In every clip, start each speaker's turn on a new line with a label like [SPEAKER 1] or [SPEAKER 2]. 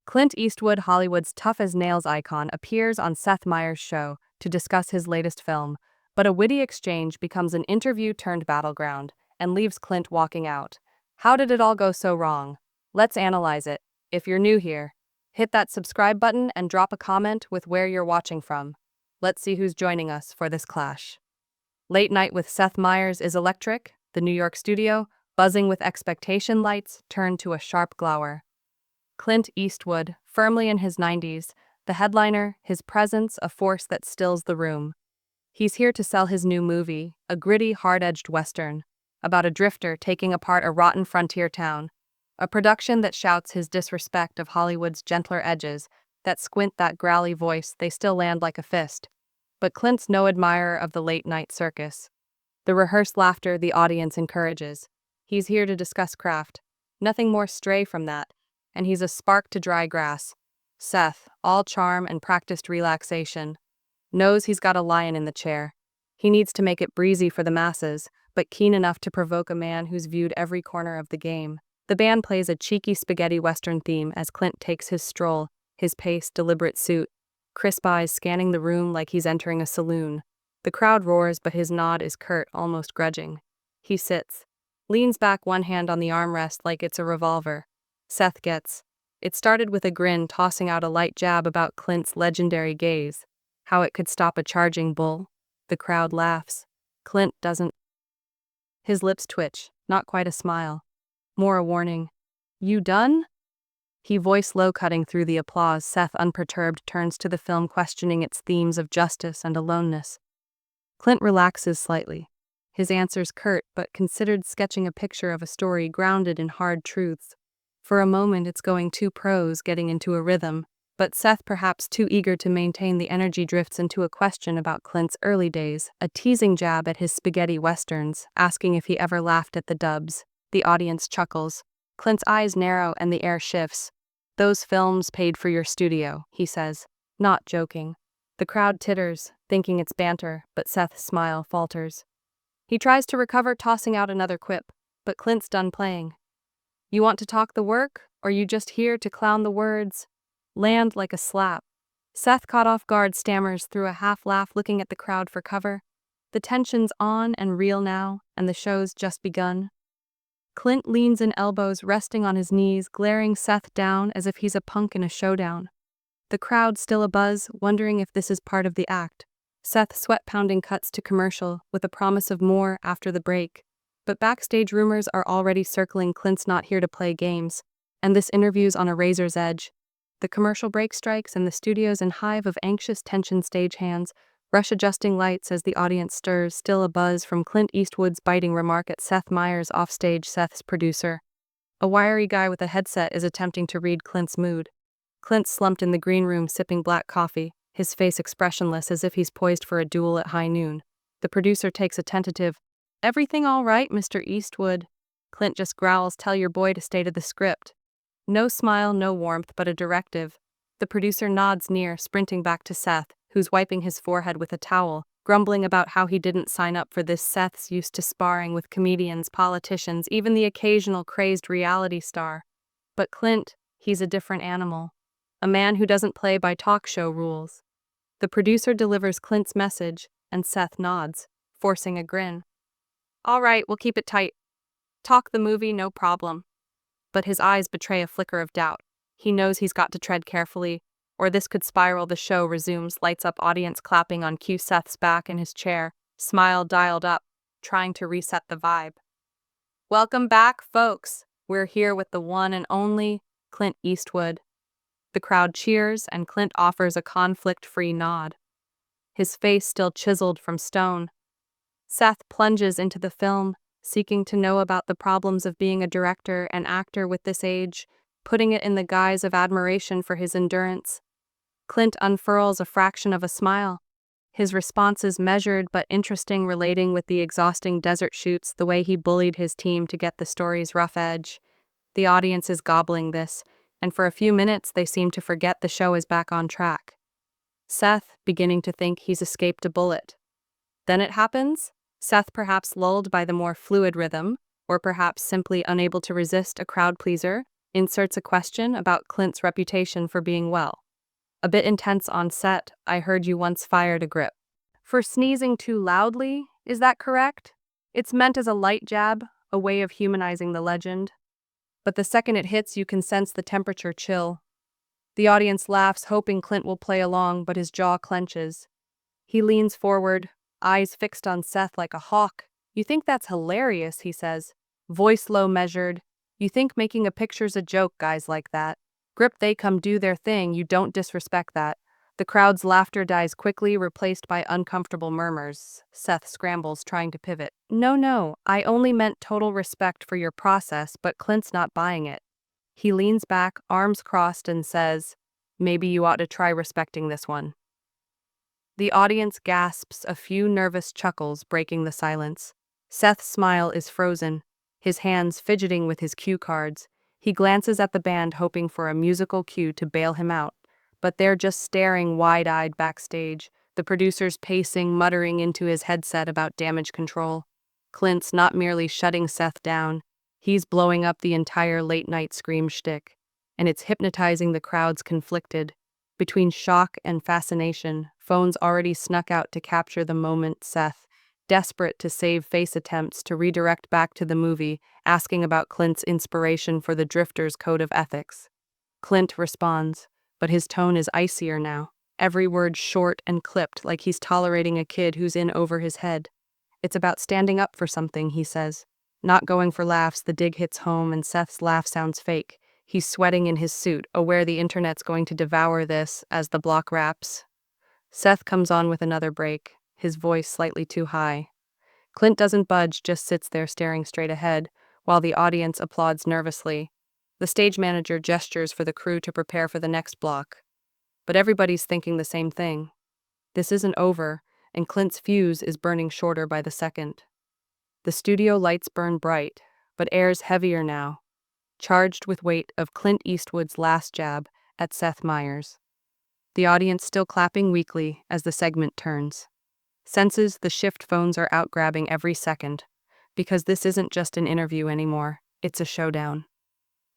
[SPEAKER 1] Clint Eastwood, Hollywood's tough-as-nails icon, appears on Seth Meyers' show to discuss his latest film, but a witty exchange becomes an interview-turned-battleground and leaves Clint walking out. How did it all go so wrong? Let's analyze it. If you're new here, hit that subscribe button and drop a comment with where you're watching from. Let's see who's joining us for this clash. Late Night with Seth Meyers is electric, the New York studio, buzzing with expectation lights, turned to a sharp glower. Clint Eastwood, firmly in his 90s, the headliner, his presence a force that stills the room. He's here to sell his new movie, a gritty, hard-edged western, about a drifter taking apart a rotten frontier town. A production that shouts his disrespect of Hollywood's gentler edges, that squint that growly voice they still land like a fist. But Clint's no admirer of the late-night circus. The rehearsed laughter the audience encourages. He's here to discuss craft. Nothing more stray from that. And he's a spark to dry grass. Seth, all charm and practiced relaxation, knows he's got a lion in the chair. He needs to make it breezy for the masses, but keen enough to provoke a man who's viewed every corner of the game. The band plays a cheeky spaghetti western theme as Clint takes his stroll, his pace, deliberate suit, crisp eyes scanning the room like he's entering a saloon. The crowd roars, but his nod is curt, almost grudging. He sits, leans back, one hand on the armrest like it's a revolver. Seth gets. It started with a grin, tossing out a light jab about Clint's legendary gaze, how it could stop a charging bull. The crowd laughs. Clint doesn't. His lips twitch, not quite a smile. More a warning. You done? He voice low, cutting through the applause. Seth, unperturbed, turns to the film, questioning its themes of justice and aloneness. Clint relaxes slightly. His answers curt but considered, sketching a picture of a story grounded in hard truths. For a moment it's going too prose, getting into a rhythm, but Seth, perhaps too eager to maintain the energy, drifts into a question about Clint's early days, a teasing jab at his spaghetti westerns, asking if he ever laughed at the dubs. The audience chuckles. Clint's eyes narrow and the air shifts. Those films paid for your studio, he says, not joking. The crowd titters, thinking it's banter, but Seth's smile falters. He tries to recover, tossing out another quip, but Clint's done playing. You want to talk the work, or you just here to clown? The words land like a slap. Seth, caught off guard, stammers through a half laugh, looking at the crowd for cover. The tension's on and real now, and the show's just begun. Clint leans in, elbows resting on his knees, glaring Seth down as if he's a punk in a showdown. The crowd still abuzz, wondering if this is part of the act. Seth, sweat-pounding, cuts to commercial, with a promise of more after the break. But backstage rumors are already circling. Clint's not here to play games, and this interview's on a razor's edge. The commercial break strikes, and the studio's in hive of anxious tension. Stagehands rush, adjusting lights as the audience stirs, still abuzz from Clint Eastwood's biting remark at Seth Meyers offstage. Seth's producer, a wiry guy with a headset, is attempting to read Clint's mood. Clint's slumped in the green room, sipping black coffee, his face expressionless as if he's poised for a duel at high noon. The producer takes a tentative, "Everything all right, Mr. Eastwood?" Clint just growls, "Tell your boy to stay to the script." No smile, no warmth, but a directive. The producer nods, near, sprinting back to Seth, who's wiping his forehead with a towel, grumbling about how he didn't sign up for this. Seth's used to sparring with comedians, politicians, even the occasional crazed reality star. But Clint, he's a different animal. A man who doesn't play by talk show rules. The producer delivers Clint's message, and Seth nods, forcing a grin. "All right, we'll keep it tight. Talk the movie, no problem." But his eyes betray a flicker of doubt. He knows he's got to tread carefully, or this could spiral. The show resumes, lights up, audience clapping on cue. Seth's back in his chair, smile dialed up, trying to reset the vibe. "Welcome back, folks. We're here with the one and only Clint Eastwood." The crowd cheers, and Clint offers a conflict-free nod, his face still chiseled from stone. Seth plunges into the film, seeking to know about the problems of being a director and actor with this age, putting it in the guise of admiration for his endurance. Clint unfurls a fraction of a smile. His response is measured but interesting, relating with the exhausting desert shoots, the way he bullied his team to get the story's rough edge. The audience is gobbling this, and for a few minutes they seem to forget the show is back on track. Seth, beginning to think he's escaped a bullet. Then it happens. Seth, perhaps lulled by the more fluid rhythm, or perhaps simply unable to resist a crowd pleaser, Inserts a question about Clint's reputation for being well. A bit intense on set, I heard you once fired a grip. For sneezing too loudly, is that correct? It's meant as a light jab, a way of humanizing the legend. But the second it hits, you can sense the temperature chill. The audience laughs, hoping Clint will play along, but his jaw clenches. He leans forward, eyes fixed on Seth like a hawk. You think that's hilarious, he says. Voice low measured. You think making a picture's a joke, guys like that. Grip they come do their thing, you don't disrespect that. The crowd's laughter dies quickly, replaced by uncomfortable murmurs. Seth scrambles, trying to pivot. No, I only meant total respect for your process, but Clint's not buying it. He leans back, arms crossed, and says, maybe you ought to try respecting this one. The audience gasps, a few nervous chuckles breaking the silence. Seth's smile is frozen, his hands fidgeting with his cue cards. He glances at the band, hoping for a musical cue to bail him out, but they're just staring wide-eyed backstage, the producers pacing, muttering into his headset about damage control. Clint's not merely shutting Seth down, he's blowing up the entire late-night scream shtick, and it's hypnotizing the crowds conflicted. Between shock and fascination, phones already snuck out to capture the moment. Seth, desperate to save face, attempts to redirect back to the movie, asking about Clint's inspiration for the Drifter's code of ethics. Clint responds, but his tone is icier now, every word short and clipped, like he's tolerating a kid who's in over his head. It's about standing up for something, he says. Not going for laughs. The dig hits home, and Seth's laugh sounds fake. He's sweating in his suit, aware the internet's going to devour this as the block wraps. Seth comes on with another break, his voice slightly too high. Clint doesn't budge, just sits there staring straight ahead, while the audience applauds nervously. The stage manager gestures for the crew to prepare for the next block. But everybody's thinking the same thing. This isn't over, and Clint's fuse is burning shorter by the second. The studio lights burn bright, but air's heavier now, charged with weight of Clint Eastwood's last jab at Seth Meyers. The audience still clapping weakly as the segment turns. Senses the shift phones are out, grabbing every second, because this isn't just an interview anymore, it's a showdown.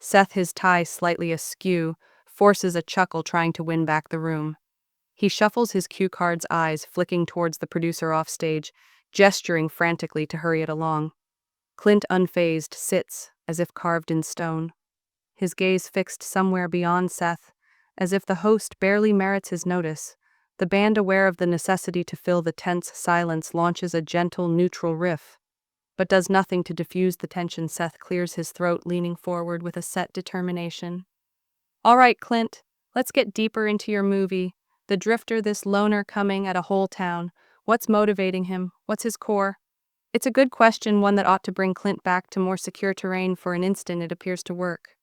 [SPEAKER 1] Seth, his tie slightly askew, forces a chuckle, trying to win back the room. He shuffles his cue cards, eyes flicking towards the producer offstage, gesturing frantically to hurry it along. Clint, unfazed, sits as if carved in stone, his gaze fixed somewhere beyond Seth, as if the host barely merits his notice. The band, aware of the necessity to fill the tense silence, launches a gentle, neutral riff, but does nothing to diffuse the tension. Seth clears his throat, leaning forward with a set determination. All right, Clint, let's get deeper into your movie. The Drifter, this loner coming at a whole town. What's motivating him? What's his core? It's a good question, one that ought to bring Clint back to more secure terrain. For an instant, it appears to work.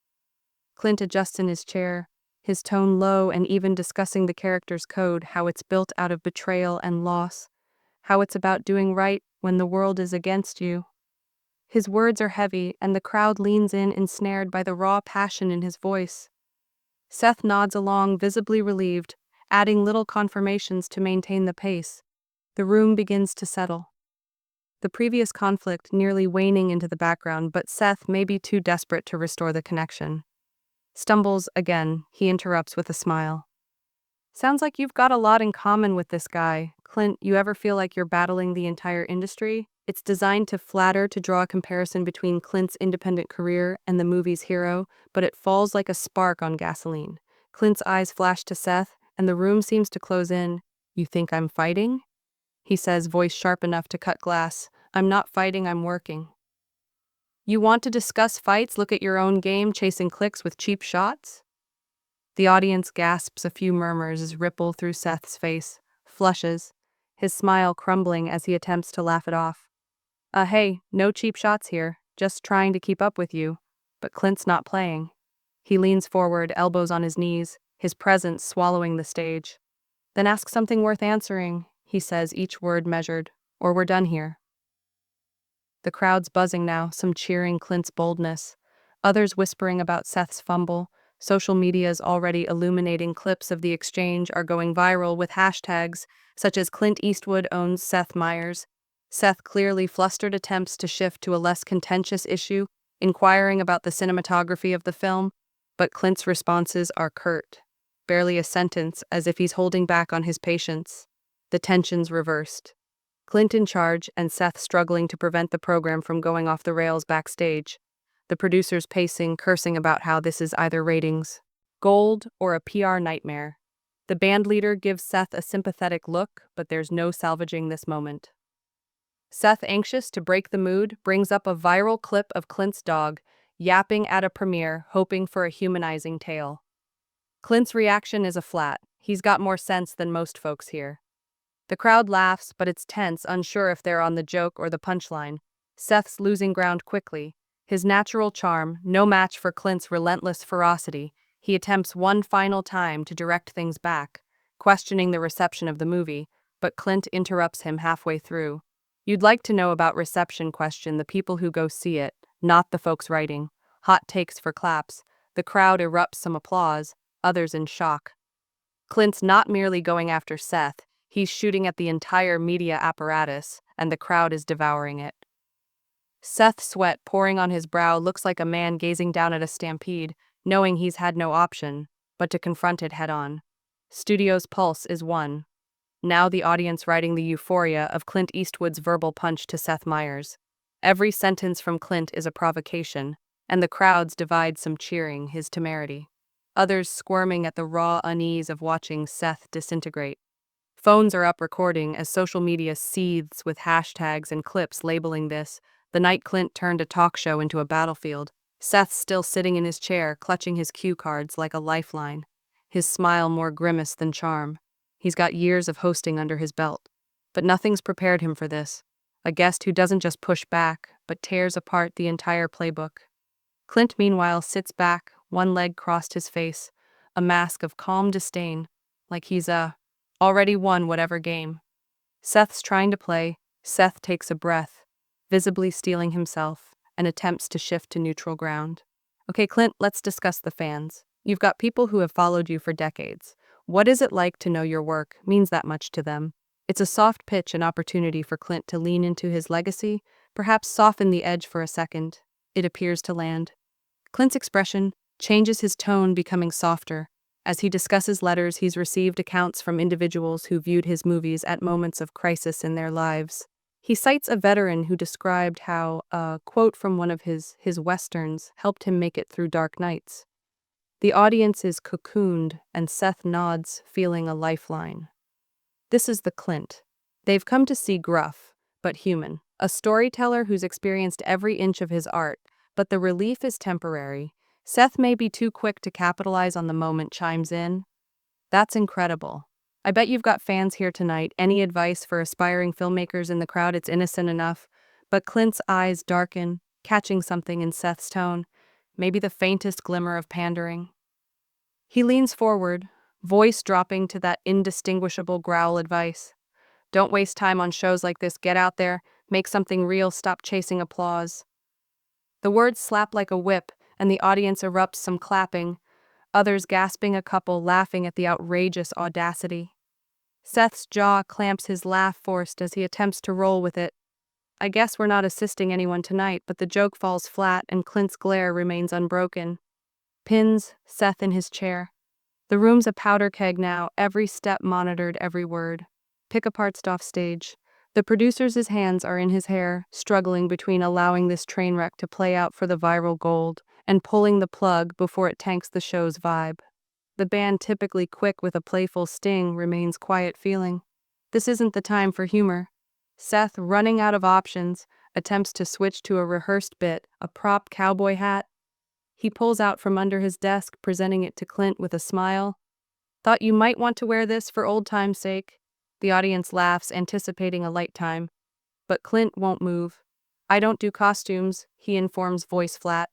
[SPEAKER 1] Clint adjusts in his chair, his tone low and even, discussing the character's code, how it's built out of betrayal and loss, how it's about doing right when the world is against you. His words are heavy, and the crowd leans in, ensnared by the raw passion in his voice. Seth nods along, visibly relieved, adding little confirmations to maintain the pace. The room begins to settle, the previous conflict nearly waning into the background, but Seth may be too desperate to restore the connection. Stumbles again, he interrupts with a smile. Sounds like you've got a lot in common with this guy. Clint, you ever feel like you're battling the entire industry? It's designed to flatter, to draw a comparison between Clint's independent career and the movie's hero, but it falls like a spark on gasoline. Clint's eyes flash to Seth, and the room seems to close in. You think I'm fighting? He says, voice sharp enough to cut glass. I'm not fighting, I'm working. You want to discuss fights? Look at your own game, chasing clicks with cheap shots? The audience gasps, a few murmurs ripple through Seth's face, flushes, his smile crumbling as he attempts to laugh it off. Hey, no cheap shots here, just trying to keep up with you. But Clint's not playing. He leans forward, elbows on his knees, his presence swallowing the stage. Then ask something worth answering, he says, each word measured, or we're done here. The crowd's buzzing now, some cheering Clint's boldness, others whispering about Seth's fumble. Social media's already illuminating. Clips of the exchange are going viral with hashtags such as Clint Eastwood owns Seth Meyers. Seth, clearly flustered, attempts to shift to a less contentious issue, inquiring about the cinematography of the film. But Clint's responses are curt, barely a sentence, as if he's holding back on his patience. The tension's reversed. Clint in charge and Seth struggling to prevent the program from going off the rails backstage. The producers pacing, cursing about how this is either ratings gold or a PR nightmare. The band leader gives Seth a sympathetic look, but there's no salvaging this moment. Seth, anxious to break the mood, brings up a viral clip of Clint's dog, yapping at a premiere, hoping for a humanizing tale. Clint's reaction is a flat. He's got more sense than most folks here. The crowd laughs, but it's tense, unsure if they're on the joke or the punchline. Seth's losing ground quickly. His natural charm, no match for Clint's relentless ferocity, he attempts one final time to direct things back, questioning the reception of the movie, but Clint interrupts him halfway through. You'd like to know about reception, question the people who go see it, not the folks writing. Hot takes for claps. The crowd erupts some applause, others in shock. Clint's not merely going after Seth, he's shooting at the entire media apparatus, and the crowd is devouring it. Seth's sweat pouring on his brow looks like a man gazing down at a stampede, knowing he's had no option but to confront it head-on. Studio's pulse is one. Now the audience riding the euphoria of Clint Eastwood's verbal punch to Seth Meyers. Every sentence from Clint is a provocation, and the crowds divide, some cheering his temerity, others squirming at the raw unease of watching Seth disintegrate. Phones are up recording as social media seethes with hashtags and clips labeling this the night Clint turned a talk show into a battlefield. Seth's still sitting in his chair, clutching his cue cards like a lifeline, his smile more grimace than charm. He's got years of hosting under his belt, but nothing's prepared him for this. A guest who doesn't just push back, but tears apart the entire playbook. Clint, meanwhile, sits back, one leg crossed his face, a mask of calm disdain, like he's already won whatever game. Seth's trying to play. Seth takes a breath, visibly steeling himself, and attempts to shift to neutral ground. Okay, Clint, let's discuss the fans. You've got people who have followed you for decades. What is it like to know your work means that much to them? It's a soft pitch, an opportunity for Clint to lean into his legacy, perhaps soften the edge for a second. It appears to land. Clint's expression changes, his tone becoming softer. As he discusses letters he's received, accounts from individuals who viewed his movies at moments of crisis in their lives. He cites a veteran who described how a quote from one of his westerns helped him make it through dark nights. The audience is cocooned, and Seth nods, feeling a lifeline. This is the Clint they've come to see, gruff, but human. A storyteller who's experienced every inch of his art, but the relief is temporary. Seth may be too quick to capitalize on the moment, chimes in. That's incredible. I bet you've got fans here tonight. Any advice for aspiring filmmakers in the crowd? It's innocent enough. But Clint's eyes darken, catching something in Seth's tone, maybe the faintest glimmer of pandering. He leans forward, voice dropping to that indistinguishable growl advice. Don't waste time on shows like this. Get out there, make something real, stop chasing applause. The words slap like a whip, and the audience erupts, some clapping, others gasping, a couple laughing at the outrageous audacity. Seth's jaw clamps, his laugh forced as he attempts to roll with it. I guess we're not assisting anyone tonight, but the joke falls flat and Clint's glare remains unbroken. Pins Seth in his chair. The room's a powder keg now, every step monitored, every word. Pick-apart's off stage. The producer's hands are in his hair, struggling between allowing this train wreck to play out for the viral gold and pulling the plug before it tanks the show's vibe. The band, typically quick with a playful sting, remains quiet, feeling. This isn't the time for humor. Seth, running out of options, attempts to switch to a rehearsed bit, a prop cowboy hat. He pulls out from under his desk, presenting it to Clint with a smile. Thought you might want to wear this for old time's sake. The audience laughs, anticipating a light time. But Clint won't move. I don't do costumes, he informs, voice flat.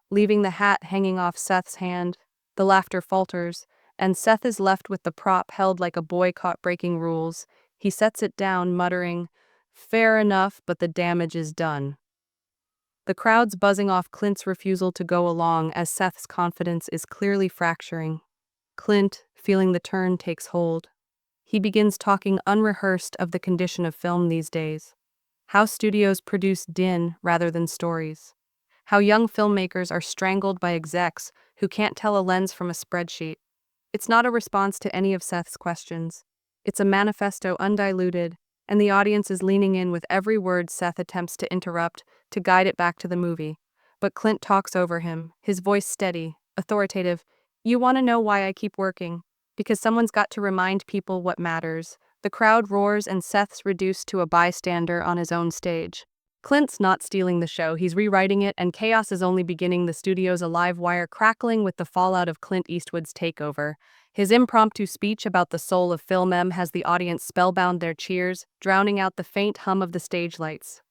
[SPEAKER 1] Leaving the hat hanging off Seth's hand, the laughter falters, and Seth is left with the prop held like a boy caught breaking rules. He sets it down, muttering, "Fair enough, but the damage is done." The crowd's buzzing off Clint's refusal to go along as Seth's confidence is clearly fracturing. Clint, feeling the turn, takes hold. He begins talking unrehearsed of the condition of film these days. How studios produce din rather than stories. how young filmmakers are strangled by execs who can't tell a lens from a spreadsheet. It's not a response to any of Seth's questions. It's a manifesto undiluted, and the audience is leaning in with every word Seth attempts to interrupt to guide it back to the movie. But Clint talks over him, his voice steady, authoritative. You want to know why I keep working? Because someone's got to remind people what matters. The crowd roars and Seth's reduced to a bystander on his own stage. Clint's not stealing the show, he's rewriting it, and chaos is only beginning. The studio's a live wire crackling with the fallout of Clint Eastwood's takeover. His impromptu speech about the soul of film has the audience spellbound, their cheers, drowning out the faint hum of the stage lights.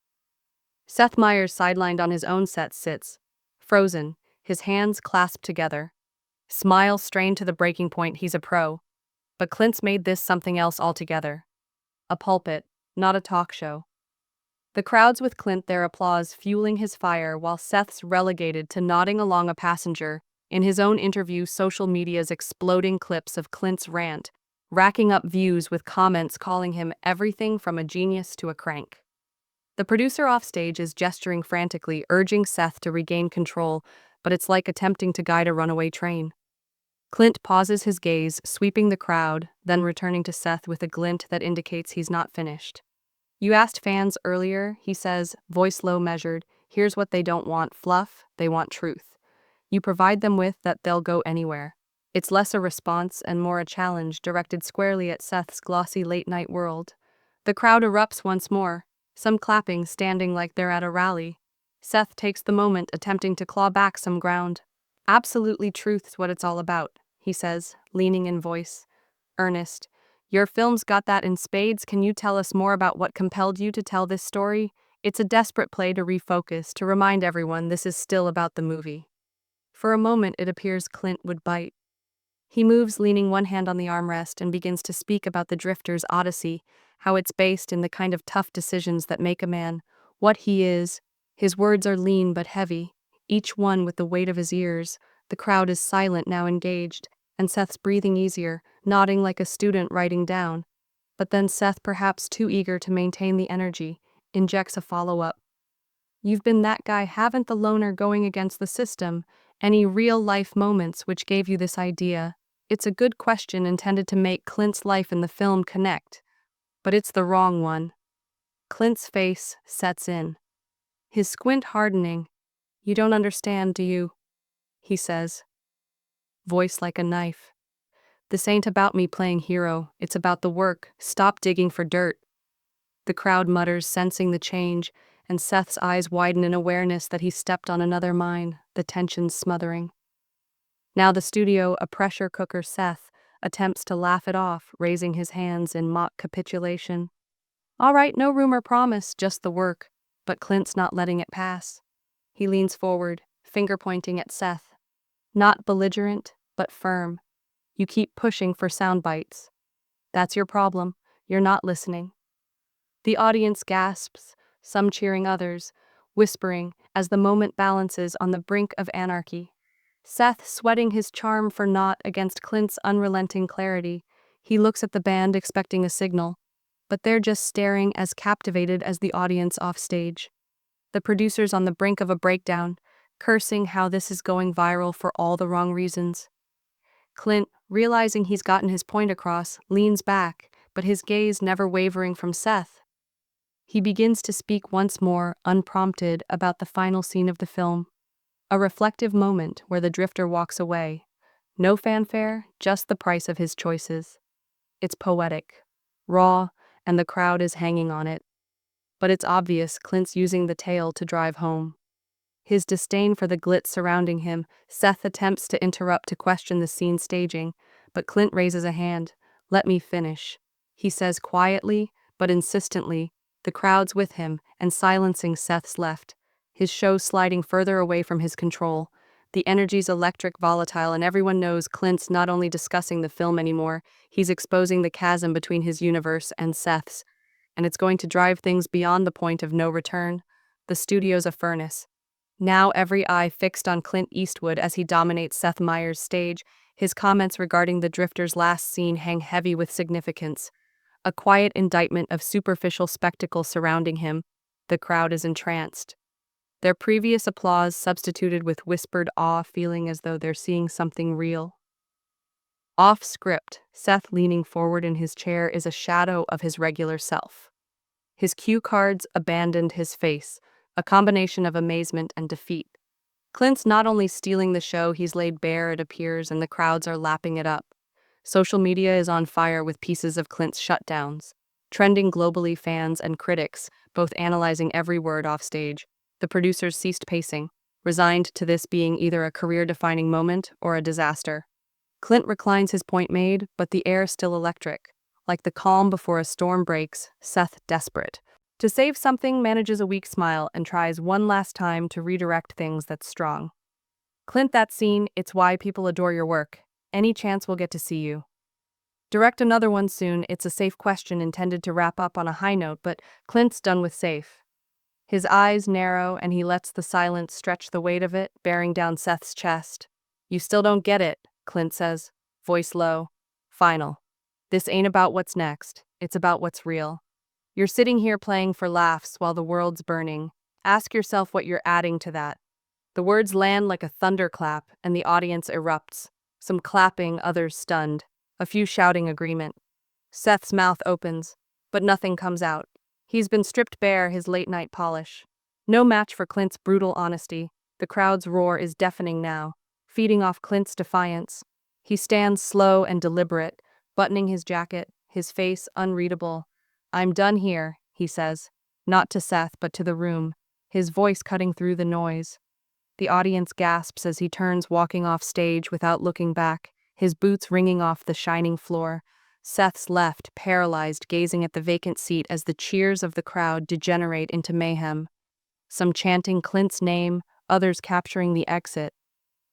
[SPEAKER 1] Seth Meyers, sidelined on his own set, sits, frozen, his hands clasped together. Smile strained to the breaking point. He's a pro. But Clint's made this something else altogether. A pulpit, not a talk show. The crowd's with Clint, their applause fueling his fire, while Seth's relegated to nodding along a passenger. In his own interview, social media's exploding clips of Clint's rant, racking up views with comments calling him everything from a genius to a crank. The producer offstage is gesturing frantically, urging Seth to regain control, but it's like attempting to guide a runaway train. Clint pauses his gaze, sweeping the crowd, then returning to Seth with a glint that indicates he's not finished. You asked fans earlier, he says, voice low measured. Here's what they don't want: fluff, they want truth. You provide them with that, they'll go anywhere. It's less a response and more a challenge directed squarely at Seth's glossy late-night world. The crowd erupts once more, some clapping, standing like they're at a rally. Seth takes the moment, attempting to claw back some ground. Absolutely, truth's what it's all about, he says, leaning in voice. Earnest. Your film's got that in spades. Can you tell us more about what compelled you to tell this story? It's a desperate play to refocus, to remind everyone this is still about the movie. For a moment, it appears Clint would bite. He moves, leaning one hand on the armrest, and begins to speak about the drifter's odyssey, how it's based in the kind of tough decisions that make a man what he is. His words are lean but heavy, each one with the weight of his ears. The crowd is silent, now engaged, and Seth's breathing easier, nodding like a student writing down. But then Seth, perhaps too eager to maintain the energy, injects a follow-up. You've been that guy, haven't the loner going against the system? Any real-life moments which gave you this idea? It's a good question intended to make Clint's life in the film connect. But it's the wrong one. Clint's face sets in, his squint hardening. You don't understand, do you? He says, voice like a knife. This ain't about me playing hero, it's about the work. Stop digging for dirt. The crowd mutters, sensing the change, and Seth's eyes widen in awareness that he stepped on another mine, the tension smothering. Now the studio, a pressure cooker. Seth attempts to laugh it off, raising his hands in mock capitulation. All right, no rumor promise, just the work. But Clint's not letting it pass. He leans forward, finger pointing at Seth. Not belligerent, but firm. You keep pushing for sound bites. That's your problem. You're not listening. The audience gasps, some cheering, others whispering, as the moment balances on the brink of anarchy. Seth, sweating his charm for naught against Clint's unrelenting clarity, he looks at the band expecting a signal, but they're just staring, as captivated as the audience offstage. The producer's on the brink of a breakdown, cursing how this is going viral for all the wrong reasons. Clint, realizing he's gotten his point across, leans back, but his gaze never wavering from Seth. He begins to speak once more, unprompted, about the final scene of the film. A reflective moment where the drifter walks away. No fanfare, just the price of his choices. It's poetic, raw, and the crowd is hanging on it. But it's obvious Clint's using the tale to drive home. His disdain for the glitz surrounding him, Seth attempts to interrupt to question the scene staging, but Clint raises a hand. Let me finish, he says quietly, but insistently. The crowd's with him, and silencing Seth's left, his show sliding further away from his control. The energy's electric, volatile, and everyone knows Clint's not only discussing the film anymore, he's exposing the chasm between his universe and Seth's, and it's going to drive things beyond the point of no return. The studio's a furnace. Now every eye fixed on Clint Eastwood as he dominates Seth Meyers' stage. His comments regarding the drifter's last scene hang heavy with significance. A quiet indictment of superficial spectacle surrounding him. The crowd is entranced. their previous applause substituted with whispered awe, feeling as though they're seeing something real. Off script, Seth leaning forward in his chair is a shadow of his regular self. His cue cards abandoned his face, a combination of amazement and defeat. Clint's not only stealing the show, he's laid bare, it appears, and the crowds are lapping it up. Social media is on fire with pieces of Clint's shutdowns, trending globally, fans and critics, both analyzing every word off stage. The producers ceased pacing, resigned to this being either a career-defining moment or a disaster. Clint reclines his point made, but the air still electric. Like the calm before a storm breaks, Seth desperate. To save something, manages a weak smile and tries one last time to redirect things that's strong. Clint, that scene, it's why people adore your work. Any chance we'll get to see you? Direct another one soon, it's a safe question intended to wrap up on a high note, but Clint's done with safe. His eyes narrow and he lets the silence stretch the weight of it, bearing down Seth's chest. You still don't get it, Clint says, voice low. Final. This ain't about what's next, it's about what's real. You're sitting here playing for laughs while the world's burning. Ask yourself what you're adding to that. The words land like a thunderclap, and the audience erupts. Some clapping, others stunned. A few shouting agreement. Seth's mouth opens, but nothing comes out. He's been stripped bare, his late-night polish. No match for Clint's brutal honesty. The crowd's roar is deafening now, feeding off Clint's defiance. He stands slow and deliberate, buttoning his jacket, his face unreadable. I'm done here, he says, not to Seth but to the room, his voice cutting through the noise. The audience gasps as he turns, walking off stage without looking back, his boots ringing off the shining floor. Seth's left, paralyzed, gazing at the vacant seat as the cheers of the crowd degenerate into mayhem. Some chanting Clint's name, others capturing the exit.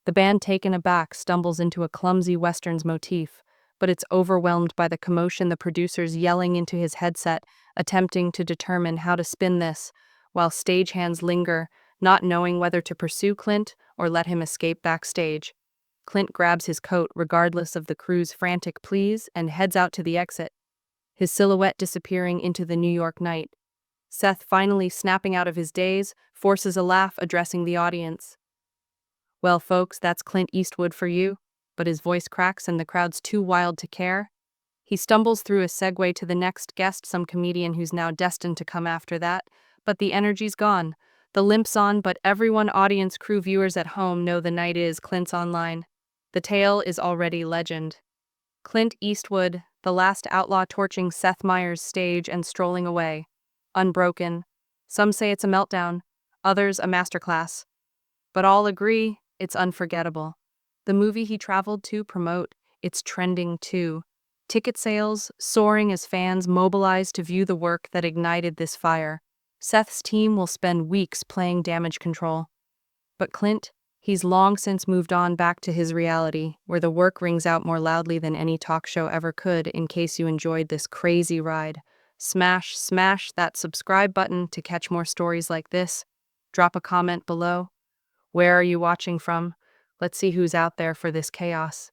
[SPEAKER 1] The band, taken aback, stumbles into a clumsy Westerns motif, but it's overwhelmed by the commotion, the producers yelling into his headset, attempting to determine how to spin this, while stagehands linger, not knowing whether to pursue Clint or let him escape backstage. Clint grabs his coat, regardless of the crew's frantic pleas, and heads out to the exit, his silhouette disappearing into the New York night. Seth, finally snapping out of his daze, forces a laugh, addressing the audience. Well, folks, that's Clint Eastwood for you, but his voice cracks and the crowd's too wild to care. He stumbles through a segue to the next guest, some comedian who's now destined to come after that, but the energy's gone. The limp's on, but everyone, audience, crew, viewers at home, know the night is Clint's online. The tale is already legend. Clint Eastwood, the last outlaw, torching Seth Meyers' stage and strolling away. Unbroken. Some say it's a meltdown, others a masterclass. But all agree it's unforgettable. The movie he traveled to promote, it's trending too. Ticket sales soaring as fans mobilize to view the work that ignited this fire. Seth's team will spend weeks playing damage control. But Clint, he's long since moved on back to his reality, where the work rings out more loudly than any talk show ever could. In case you enjoyed this crazy ride, smash that subscribe button to catch more stories like this. Drop a comment below. Where are you watching from? Let's see who's out there for this chaos.